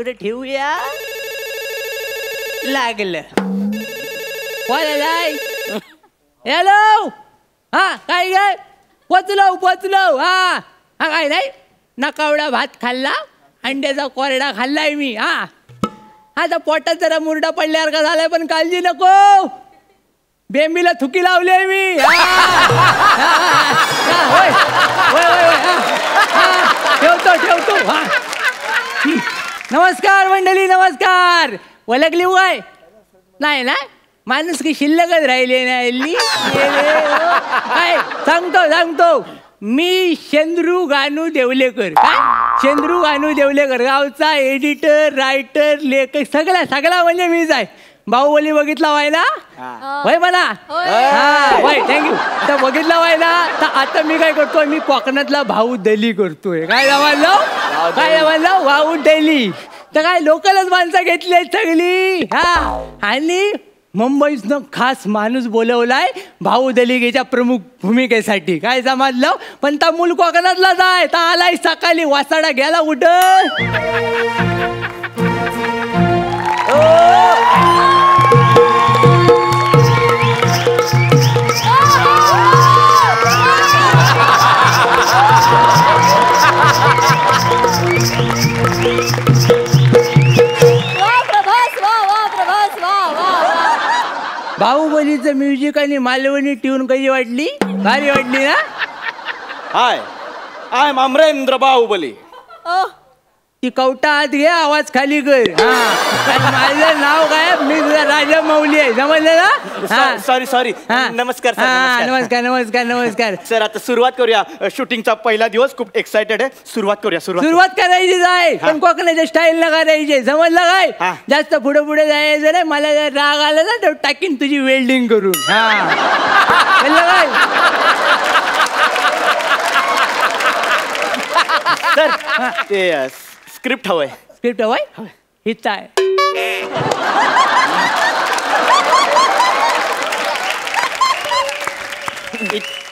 इकडे ठेवूया. लागलं. हॅलो. हा काय काय पोचलो. हा काय नाही, नकावडा भात खाल्ला, अंड्याचा कोरडा खाल्लाय मी. आता पोटात जरा मुरडा पडल्यावर का झालाय, पण काळजी नको, बेंबीला थुकी लावली मी. ठेवतो. नमस्कार मंडळी, नमस्कार. ओळखली काय? नाही ना, माणूस की शिल्लकच राहिले नाही. काय सांगतो, मी शेंद्रू गानू देवलेकर. शेंद्रू गानू देवलेकर, गावचा एडिटर, रायटर, लेखक, सगळा म्हणजे मीच आहे. बाहुबली बघितला वाय ना? होय म्हणा. होय, थँक्यू. तर बघितला वाय ना, तर आता मी काय करतोय, मी कोकणातला बाहुबली करतोय. काय जमानलो बाहुबली. तर काय लोकलच माणसं घेतली सगळी. आणि मुंबईतनं खास माणूस बोलवलाय बाहुबलीच्या प्रमुख भूमिकेसाठी. काय समजलं? पण ता मूल कोकणातला जाय, ता आलाय सकाळी वासाडा घ्यायला उठ. बाहुबलीचं म्युझिक आणि मालवणी ट्यून कशी वाटली? भारी वाटली ना? हाय, आय एम अमरेंद्र बाहुबली. ती कवटा आत घे, आवाज खाली कर. माझं नाव काय, मी तुझा राजा मौली आहे, समजलं ना? सॉरी. नमस्कार नमस्कार सर. आता सुरुवात करूया. शूटिंगचा पहिला दिवस, खूप एक्साइटेड आहे. सुरुवात करायची आहे, पण कोकणाच्या स्टाईल न करायची, समजलं काय? जास्त पुढे जायचं नाही. मला जर राग आला ना तर टाकीन तुझी वेल्डिंग करून. काय सर, ते स्क्रिप्ट हवंय. हित आहे.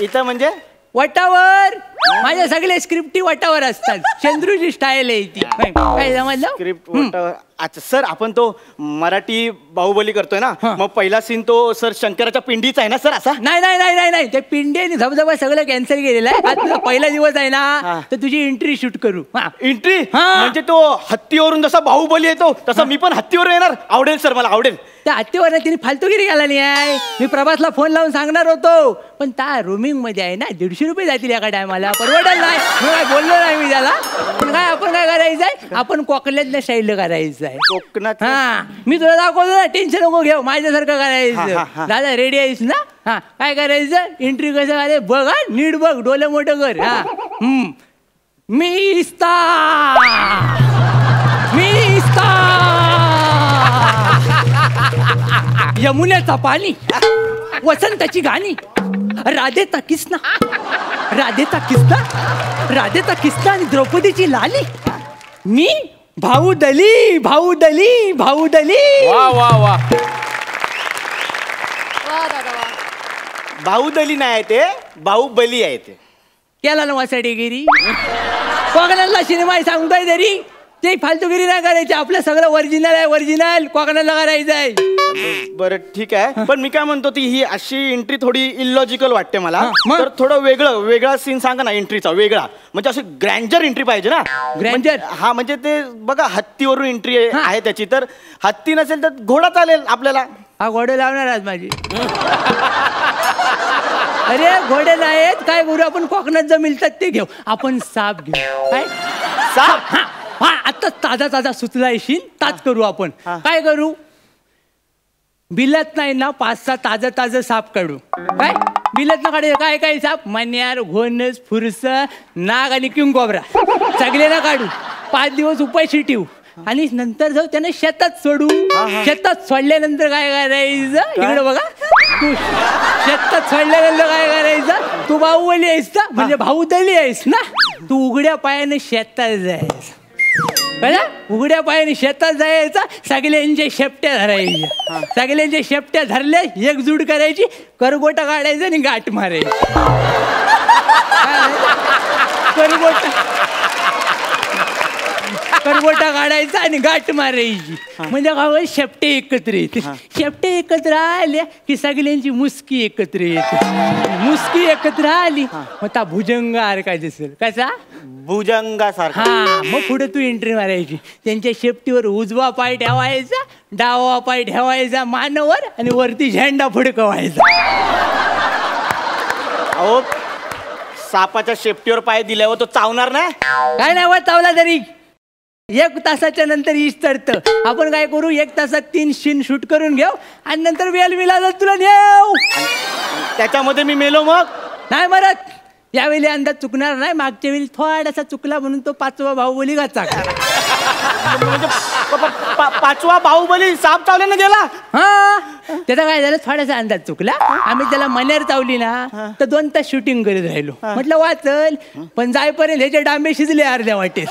इथं म्हणजे वटावर. माझ्या सगळे स्क्रिप्टी वटावर असतात. चंद्रूची स्टाईल आहे ती. काय समजलं? स्क्रिप्ट वटावर. अच्छा सर, आपण तो मराठी बाहुबली करतोय ना, मग पहिला सीन तो सर शंकराच्या पिंडीचा आहे ना सर? असा नाही, ते पिंडी आणि धबधबा सगळं कॅन्सल केलेलं आहे. आज तुझा पहिला दिवस आहे ना, तर तुझी एंट्री शूट करू. एंट्री म्हणजे तो हत्तीवरून जसा बाहुबली येतो तसा मी पण हत्तीवर येणार. आवडेल सर, मला आवडेल. त्या हत्तीवर तिने फालतूगिरी घाला नाही आहे. मी प्रभासला फोन लावून सांगणार होतो, पण त्या रोमिंग मध्ये आहे ना, 150 रुपये जातील एका टायमाला. परवडेल नाही, काय बोललो नाही मी त्याला. पण काय आपण काय करायचंय, आपण कोकणातल्या स्टाईल करायचं आहे. कोकणात. मी तुला दाखवतो ना, टेन्शन नको घेऊ, माझ्यासारखं करायचं. दादा रेडी आहेस ना? काय करायचं, एंट्री कसं करायचं बघ. नीट बघ, डोले मोठं कर. मी यमुनेचा पाणी, वसंताची गाणी, राधेचा किस्ना आणि द्रौपदीची लाली. मी बाहुबली. वा. बाहुबली नाही ते, बाहुबली आहे ते. केला ना वासाडेगिरी. कोकणातला सिनेमा सांगतोय तरी ते फालतूगिरी नाही करायची. आपलं सगळं ओरिजिनल कोकणाला करायचं आहे. बरं ठीक आहे, पण मी काय म्हणतो, ती ही अशी एंट्री थोडी इलॉजिकल वाटते मला. तर थोडं वेगळा सीन सांगा ना एंट्रीचा, वेगळा. म्हणजे अशी ग्रँजर एंट्री पाहिजे ना. ग्रँजर? हा, म्हणजे ते बघा, हत्तीवरून एंट्री आहे त्याची. तर हत्ती नसेल तर घोडा चालेल आपल्याला. हा, घोडे लावणार आज माझी. अरे घोडे नाहीत काय करू आपण, कोकणात जर मिळतात ते घेऊ आपण. साप घेऊ. काय साप? हा, आता ताजा सुचला येशील, ताज करू आपण. काय करू, बिलत नाही ना 5-6 ताजं साप काढू. काय बिलत ना काढू? काय साप, मन्यार, घोणस, फुरस, नाग आणि किंग कोब्रा सगळे ना काढू. 5 दिवस उपाशी ठेवू आणि नंतर जाऊ त्यांना शेतात सोडू. शेतात सोडल्यानंतर काय करायचं, इकडे बघा, तू शेतात सोडल्यानंतर काय करायचं, तू बाहुबली आहेस ना, म्हणजे बाहुबली आहेस ना, तू उघड्या पायाने शेतात जायचं. उघड्या पायाने शेतात जायचा, सगळ्यांच्या शेपट्या धरायच्या. सगळ्यांच्या शेपट्या धरल्या, एकजूट करायची, करगोटा काढायचा आणि गाठ मारायची. करबोटा काढायचा आणि गाठ मारायची. म्हणजे काय शेपटे एकत्र येते. शेपटे एकत्र आले की सगळ्यांची मुसकी एकत्र येते. मुसकी एकत्र आली मग त्या भुजंगार काय दिसेल कसा भुजंगासारखा. हा मग पुढे तू एंट्री मारायची. त्यांच्या शेपटीवर उजवा पाय ठेवायचा, डावा पाय ठेवायचा मानवर आणि वरती झेंडा फडकवायचा. अहो सापाच्या शेपटीवर पाय दिल्यावर तो चावणार नाही. काय नाही वा चावला तरी 1 तासाच्या नंतर ईश चढतं. आपण काय करू 1 तासात 3 सीन शूट करून घेऊ आणि नंतर वेल मिळाला तुला नेऊ. त्याच्यामध्ये मी मेलो मग नाही मरत. यावेळी अंदाज चुकणार नाही. मागच्या वेळी थोडासा चुकला म्हणून तो 5वा बाहुबली गाचा. म्हणजे पाचवा बाहुबली साप चावल्यानं गेला. हा त्याचा काय झालं थोडासा अंदाज चुकला. आम्ही त्याला मनेर चावली ना तर 2 तास शूटिंग करीत राहिलो. म्हटलं वाचल पण जायपर्यंत ह्याचे डांबे शिजले अर्ध्या वाटेत.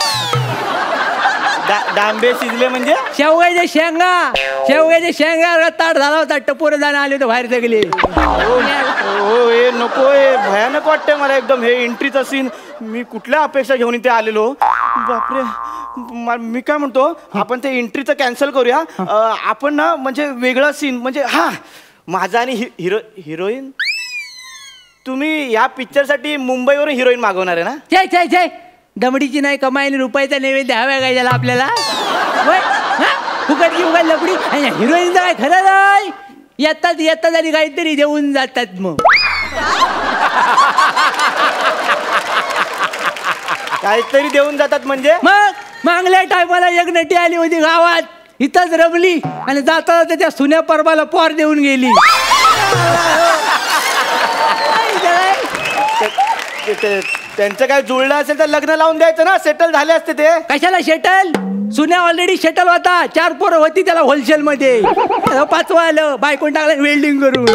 डांबे शिजले म्हणजे शेवगाच्या शेंगा ताट झाला होता. टपोर जाणं आले होते बाहेर सगळे. हो हे नको हे भयानक वाटतंय मला एकदम. हे एंट्रीचा सीन मी कुठल्या अपेक्षा घेऊन इथे आलेलो. बापरे मी काय म्हणतो आपण ते एंट्रीचं कॅन्सल करूया. आपण ना म्हणजे वेगळा सीन म्हणजे हा माझा आणि हिरोईन. तुम्ही या पिक्चरसाठी मुंबईवरून हिरोईन मागवणार आहे ना. जय दमडीची नाही कमाई रुपयाचा नैवेद्य हव्या काय त्याला आपल्याला. फुकटची उगाच लपडी. हिरोईनचं काय खरं नाही. येतात आणि काहीतरी देऊन जातात. मग काहीतरी देऊन जातात म्हणजे मग मागल्या टायमाला एक नटी आली होती गावात. इथंच रमली आणि जाता त्या सुन्या परबाला पोर देऊन गेली. त्यांचं काय जुळलं असेल तर लग्न लावून द्यायचं ना. सेटल झाले असते ते. कशाला शेटल. सुन्या ऑलरेडी शेटल होता. 4 पोरं होती त्याला होलसेल मध्ये. 5वं आलं बायकोन टाकलं वेल्डिंग करून.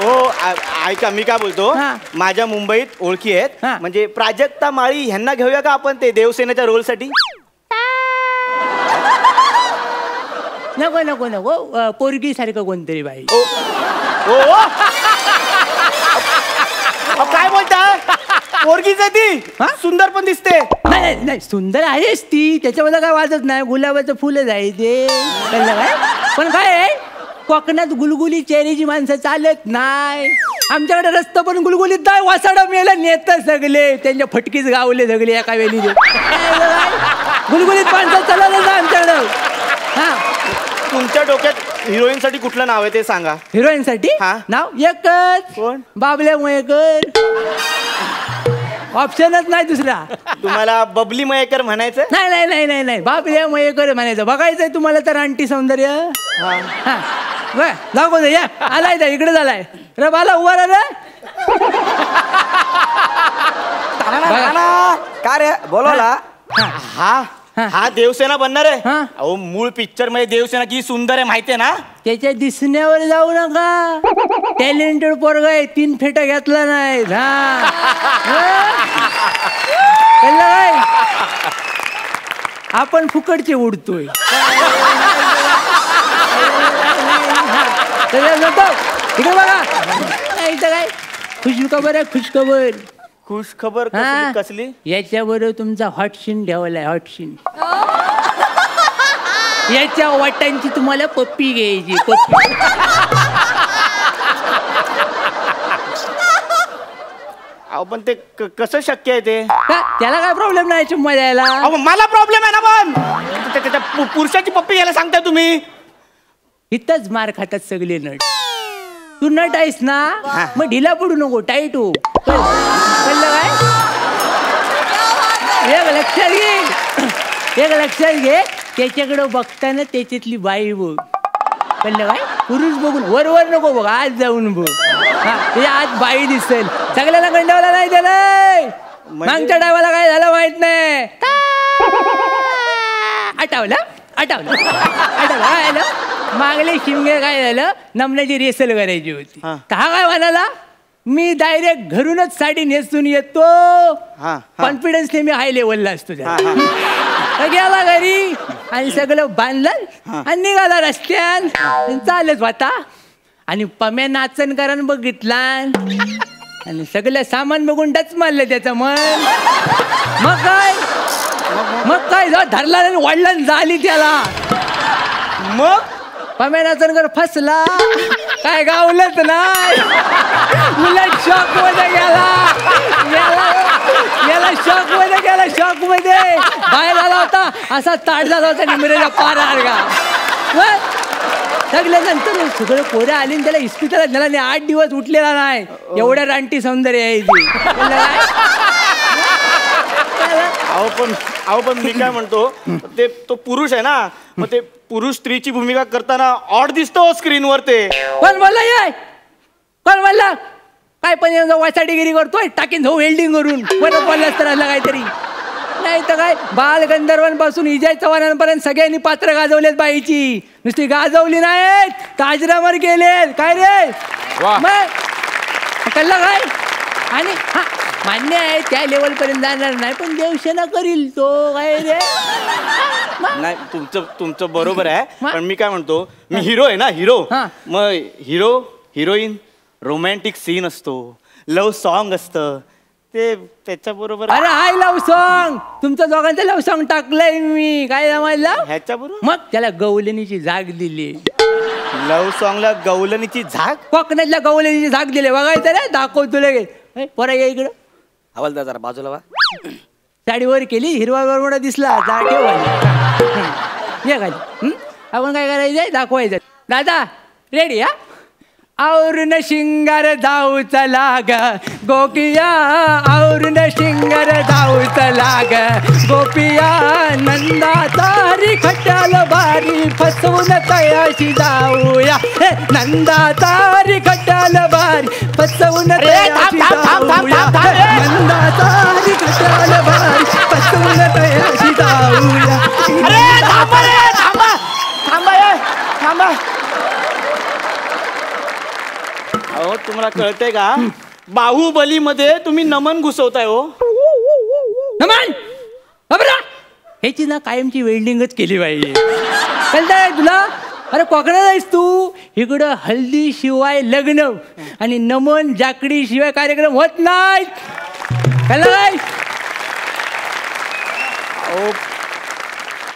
हो ऐका मी काय बोलतो माझ्या मुंबईत ओळखी आहेत. म्हणजे प्राजक्ता माळी ह्यांना घेऊया का आपण ते देवसेनेच्या रोल साठी. नको पोरगी सारखं कोणतरी बाई. काय बोलताय पोरगीच आहे ती. सुंदर पण दिसते. नाही सुंदर आहेच ती. त्याच्यामध्ये काय वाजत नाही. गुलाबाचं फुलच आहे ते. काय पण काय कोकणात गुलगुली चेहऱ्याची माणसं चालत नाही. आमच्याकडे रस्ता पण गुलगुलीत नाही. वासाडा मेला नेत सगळे. त्यांच्या फटकीच गावले सगळे एका वेळी. गुलगुलीत माणसं चालत आमच्याकडं. तुमच्या डोक्यात हिरोईन साठी कुठलं नाव आहे ते सांगा. हिरोईन साठी नाव एकच. कोण. बाबल्या मयेकर. ऑप्शनच नाही दुसरा. तुम्हाला बबली मयेकर म्हणायचं. नाही बाबल्या मयेकर म्हणायचं. बघायचंय तुम्हाला तर आंटी सौंदर्य. दाखव या आलाय त्या इकडे झालाय. रे बाला उभा रे. का रे बोलवला. हा देवसेना बनणार आहे. अहो मूळ पिक्चर मध्ये देवसेना की सुंदर आहे माहितीये ना. त्याच्या दिसण्यावर जाऊ नका. टॅलेंटेड पोरग आहे. 3 फेटा घेतला नाही. काय आपण फुकटचे उडतोय. इकडे बघा काय खुशखबर आहे. खुश खबर कसली. याच्याबरोबर तुमचा हॉट सीन ठेवलाय. हॉट सीन याच्या वाटांची तुम्हाला पप्पी घ्यायची. पप्पी पण ते कसं शक्य आहे ते. त्याला काय प्रॉब्लेम नाही चुम्मा द्यायला. मला प्रॉब्लेम आहे ना. पण त्याच्या पुरुषाची पप्पी घ्यायला सांगताय तुम्ही. इथंच मार खातात सगळे नट. तू नट आहेस ना मग ढिला पडू नको. टाईट हो. कळलं काय. एक लक्षात घे. त्याच्याकडे बघताना त्याच्यातली बाई बघ. कळलं काय. पुरुष बघून वर नको बघ. आज जाऊन बघ. आज बाई दिसेल. सगळ्याला गंडावला नाही त्याला. मागच्या डायवाला काय झालं माहित नाही. आठवलं काय झालं. मागले शिमगे काय झालं नमण्याची रेसल करायची होती. हा काय म्हणाला मी डायरेक्ट घरूनच साडी नेसून येतो. कॉन्फिडन्सने मी हाय लेवलला असतो. गेला घरी आणि सगळं बांधलं आणि निघाला रस्त्यान चालत होता. आणि पम्या नाचन कारण बघितला. आणि सगळं सामान बघून डच मारलं त्याचं मन. मग काय धरला आणि वाढला आणि झाली त्याला. मग पमेनाचनकर फसला, काय गावलंच नाही. उलट शॉक मध्ये गेला शॉक मध्ये बाहेर आला होता असा ताट झाला होता निमरेला पार आरगा. सगळ्यानंतर सगळं पोरं आली त्याला इस्पितळात झाला नाही. 8 दिवस उठलेला नाही. एवढ्या रानटी सौंदर्य आहे ती. अहो पण मी काय म्हणतो, ते तो पुरुष आहे ना, मग ते पुरुष स्त्रीची भूमिका करताना ऑड दिसतो स्क्रीनवर. ते कोण बोलला काय पण वाचाडीगिरी करतोय, टाकीन जाऊ वेल्डिंग करून परत बोललास तर असलं काहीतरी. नाही तर काय, बाल गंधर्वांपासून इजय चव्हाणांपर्यंत सगळ्यांनी पात्र गाजवलेत बाईची. नुसती गाजवली नाहीत, ताजरामर गेलेत. काय रे मग कळलं काय? आणि हा मान्य आहे त्या लेवल पर्यंत जाणार नाही, पण देवसेना करील तो. काय रे नाही, तुमचं बरोबर आहे. पण मी काय म्हणतो, मी हिरो आहे ना, हिरो. मग हिरो हिरोईन रोमॅन्टिक सीन असतो, लव्ह सॉन्ग असतं, ते त्याच्या बरोबर. अरे हाय लव्ह सॉन्ग, तुमचं दोघांचं लव्ह सॉन्ग टाकलंय मी. काय जमायला ह्याच्या बरोबर? मग त्याला गवलनीची झाग दिली. लव्ह सॉंगला गवलनीची झाग? कोकणातल्या गवलनीची झाग दिली. बघायचं रे, दाखवतो लगेच. पोरा या इकडं. हवालदार जरा बाजूला वा. साडीवर केली, हिरवा बरमुडा दिसला, ये खाली. आपण काय करायचंय, दाखवायचं. दादा रेडी? हा औरून शिंगार जाऊ चला ग गोपिया, औरून शिंगार जाऊ चला ग गोपिया, नंदा तारी खट्याल बारी फसवून तयाशी जाऊया. नंदा तारी खट्याल बारी फसवून तयाशी जाऊया. नंदा तारी खट्याल बारी फसवून तयाशी जाऊया. थांबा. अहो तुम्हाला कळतंय का, बाहुबली मध्ये तुम्ही नमन घुसवताय. हो नमन ह्याची ना कायमची वेल्डिंगच केली पाहिजे. कळतंय तुला? अरे कोकणात आहेस तू, इकडं हल्दी शिवाय लग्न आणि नमन जाकडी शिवाय कार्यक्रम होत नाही. कळलं काय? अहो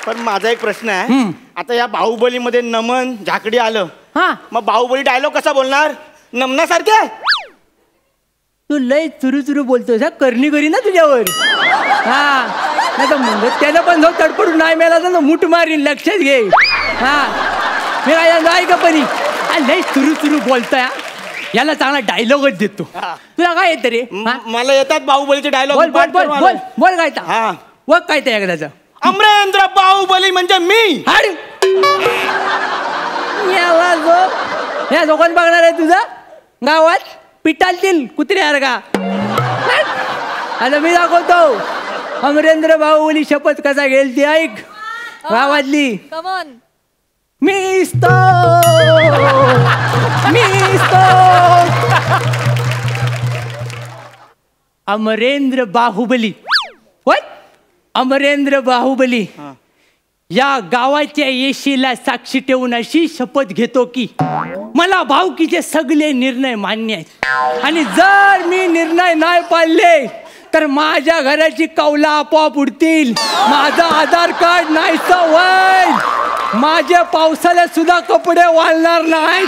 पण माझा एक प्रश्न आहे. आता या बाहुबली मध्ये नमन झाकडी आलं, मग बाहुबली डायलॉग कसा बोलणार? नमनासारखे? तू लय चुरू बोलतोस. करणी करी ना तुझ्यावर. नाही तर मग त्यानं पण जाऊ तडपडून नाही मेला तर मूठ मारीन, लक्षात घे. मी काय ऐका परी लय चुरू बोलतोय. याला चांगला डायलॉगच देतो. तुला काय येतं रे? मला येतात बाहुबलीचे डायलॉग. बोल काय तर. वग काय ते एकदाच. अमरेंद्र बाहुबली म्हणजे मी. या दोघांना बघणार आहे तुझा गावात पिटालतील कुत्र्यासारखा. आता मी दाखवतो अमरेंद्र बाहुबली शपथ कसा घेईल ती ऐक. गावातली मिस्तो अमरेंद्र बाहुबली. अमरेंद्र बाहुबली या गावाच्या येशीला साक्षी ठेवून अशी शपथ घेतो की मला भावकीचे सगळे निर्णय मान्य आहेत, आणि जर मी निर्णय नाही पाळले तर माझ्या घराची कौला आपोआप उडतील, माझं आधार कार्ड नाही होईल, माझ्या पावसाळ्यात सुद्धा कपडे वाळणार नाहीत.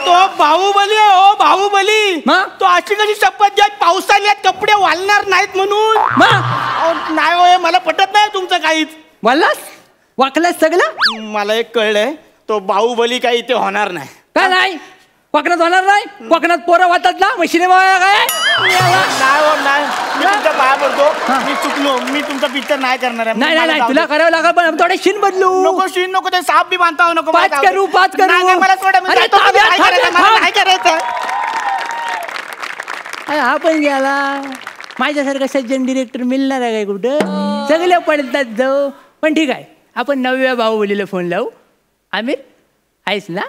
तो बाहुबली आहे. हो बाहुबली, तो अशी कशी शपथ घ्या पावसाळ्यात कपडे वाळणार नाहीत म्हणून? नाही होय, मला पटत नाही तुमचं काहीच. वाळलास वाकलास सगळं. मला एक कळलंय, तो बाहुबली काही इथे होणार नाही. का नाही? कोकणात होणार नाही? कोकणात पोरं वाटतात ना मशीने काय? नाही, मी तुमच्या पाया पडतो. मी चुकलो, मी तुमचा पिक्चर नाही करणार आहे. नाही तुला करावं लागेल, पण थोडे शीन बदलू. नको शीन नको, ते साप बी बांधता नको. पाच करू. मला सोडा, नाही करायचं. हा पण गेला. माझ्यासारखा सज्जन डिरेक्टर मिळणार आहे काय कुठं? सगळे पडतात जाऊ. पण ठीक आहे, आपण 9व्या बाहुबलीला फोन लावू. आमिर आहेस ना?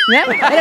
अरे